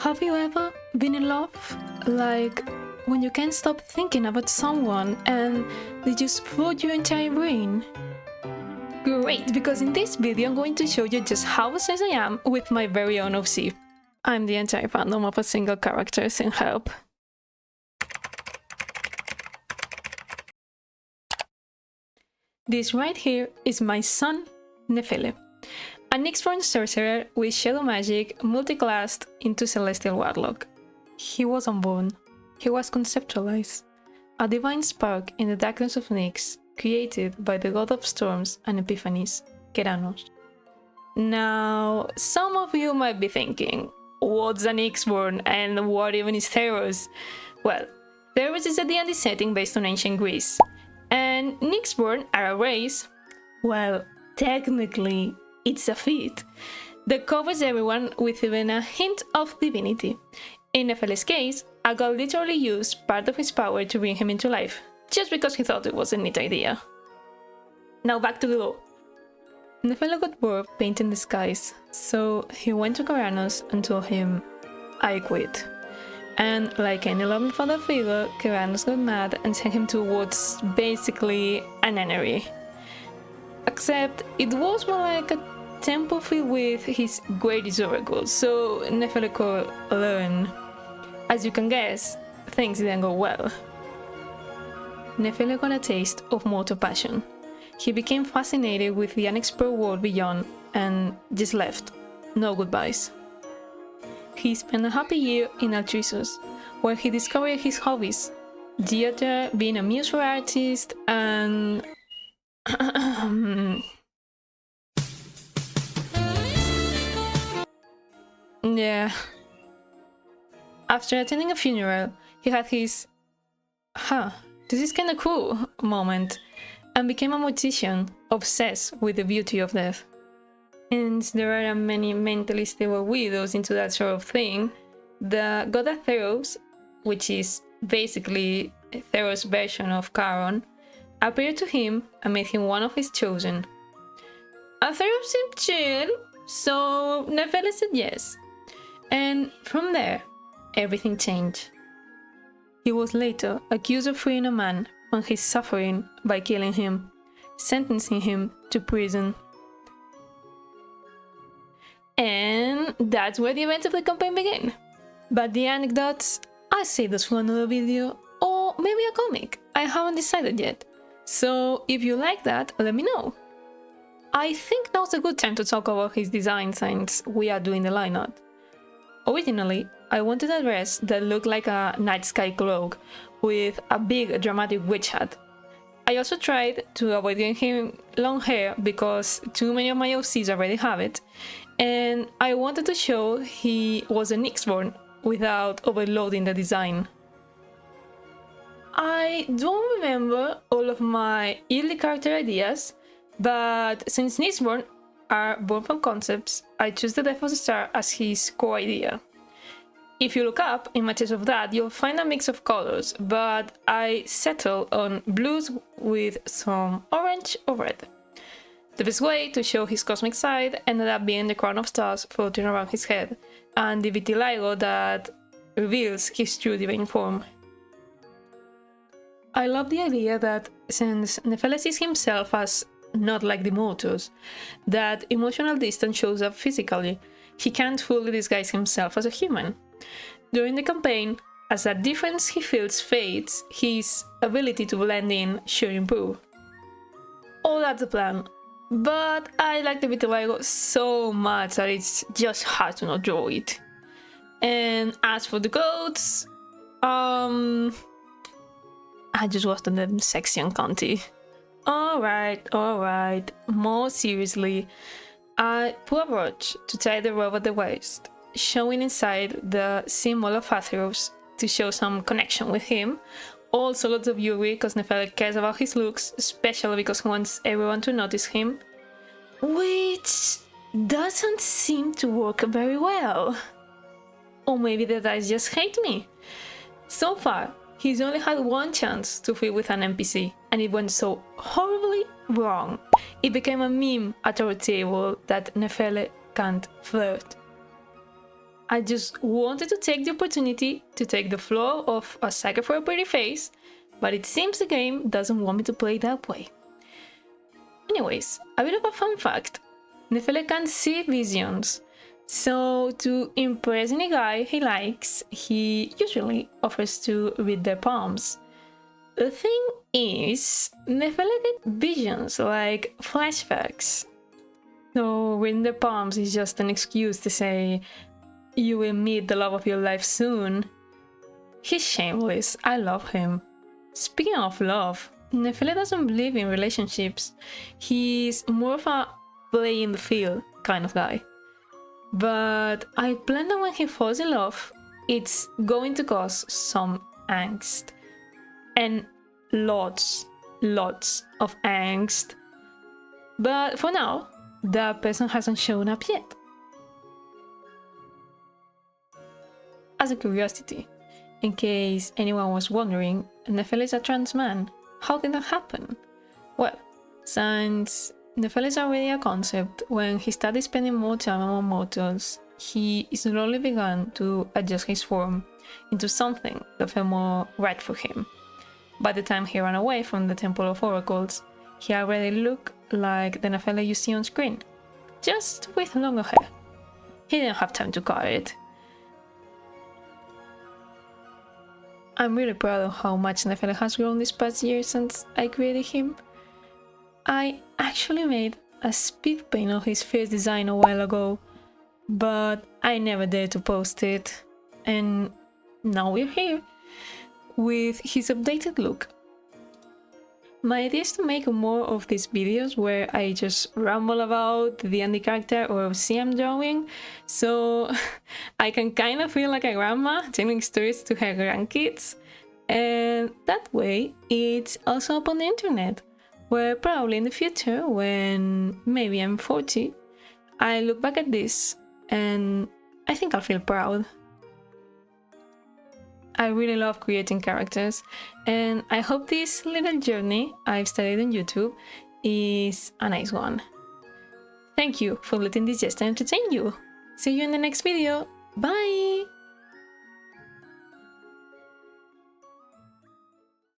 Have you ever been in love? Like when you can't stop thinking about someone and they just flood your entire brain? Great, because in this video I'm going to show you just how obsessed I am with my very own OC. I'm the entire fandom of a single character, sin help. This right here is my son, Neféle, a Nyx-born sorcerer with shadow magic multiclassed into Celestial Warlock. He wasn't born, he was conceptualized, a divine spark in the darkness of Nyx, created by the god of storms and epiphanies, Keranos. Now, some of you might be thinking, what's a Nyx-born and what even is Theros? Well, Theros is a D&D setting based on ancient Greece, and Nyx-born are a race, well, technically, it's a feat that covers everyone with even a hint of divinity. In Neféle's case, a god literally used part of his power to bring him into life, just because he thought it was a neat idea. Now back to the law. Neféle got bored painting the skies, so he went to Keranos and told him, I quit. And like any loving father figure, Keranos got mad and sent him to what's basically a nunnery. Except it was more like a temple filled with his greatest oracles, so Neféle could learn. As you can guess, things didn't go well. Neféle got a taste of mortal passion. He became fascinated with the unexplored world beyond and just left. No goodbyes. He spent a happy year in Altrissus, where he discovered his hobbies, theater, being a muse for artists, and yeah. After attending a funeral, he had his this is kinda cool moment and became a mortician, obsessed with the beauty of death. And there are many mentally stable widows into that sort of thing. The god Theros, which is basically Theros' version of Charon, appeared to him and made him one of his chosen. Theros seemed chill, so Neféle said yes. And from there, everything changed. He was later accused of freeing a man from his suffering by killing him, sentencing him to prison. And that's where the events of the campaign began. But the anecdotes, I'll save those for another video, or maybe a comic. I haven't decided yet. So if you like that, let me know. I think now's a good time to talk about his design since we are doing the line art. Originally, I wanted a dress that looked like a night sky cloak with a big dramatic witch hat. I also tried to avoid giving him long hair because too many of my OCs already have it, and I wanted to show he was a Nyx-born without overloading the design. I don't remember all of my early character ideas, but since Nyx-born are born from concepts, I chose the Death of the Star as his core idea. If you look up images of that, you'll find a mix of colors, but I settled on blues with some orange or red. The best way to show his cosmic side ended up being the crown of stars floating around his head, and the vitiligo that reveals his true divine form. I love the idea that since Neféle sees himself as not like the mortals, that emotional distance shows up physically. He can't fully disguise himself as a human. During the campaign, as that difference he feels fades, his ability to blend in should improve. Oh, that's the plan. But I like the vitiligo so much that it's just hard to not draw it. And as for the goats, I just wasn't them sexy and cunty. Alright, more seriously, I put a brooch to tie the robe at the waist, showing inside the symbol of Atheros to show some connection with him. Also lots of Yuri, because Neféle cares about his looks, especially because he wants everyone to notice him. Which doesn't seem to work very well. Or maybe the dice just hate me. So far, he's only had one chance to flirt with an NPC, and it went so horribly wrong. It became a meme at our table that Neféle can't flirt. I just wanted to take the opportunity to take the floor of a sucker for a pretty face, but it seems the game doesn't want me to play that way. Anyways, a bit of a fun fact. Neféle can see visions, so to impress any guy he likes, he usually offers to read their palms. The thing is, Neféle get visions, like flashbacks. So reading the palms is just an excuse to say, you will meet the love of your life soon. He's shameless, I love him. Speaking of love, Neféle doesn't believe in relationships. He's more of a play in the field kind of guy. But I plan that when he falls in love, it's going to cause some angst. And lots of angst. But for now, that person hasn't shown up yet. As a curiosity, in case anyone was wondering, Neféle is a trans man. How did that happen? Well, since Neféle is already a concept, when he started spending more time among mortals, he slowly began to adjust his form into something that felt more right for him. By the time he ran away from the Temple of Oracles, he already looked like the Neféle you see on screen, just with longer hair. He didn't have time to cut it. I'm really proud of how much Neféle has grown this past year since I created him. I actually made a speed paint of his face design a while ago, but I never dared to post it, and now we're here with his updated look. My idea is to make more of these videos where I just ramble about the Andy character or see I'm drawing, so I can kind of feel like a grandma telling stories to her grandkids, and that way it's also up on the internet, where probably in the future, when maybe I'm 40, I look back at this and I think I'll feel proud. I really love creating characters, and I hope this little journey I've started on YouTube is a nice one. Thank you for letting this just entertain you. See you in the next video. Bye!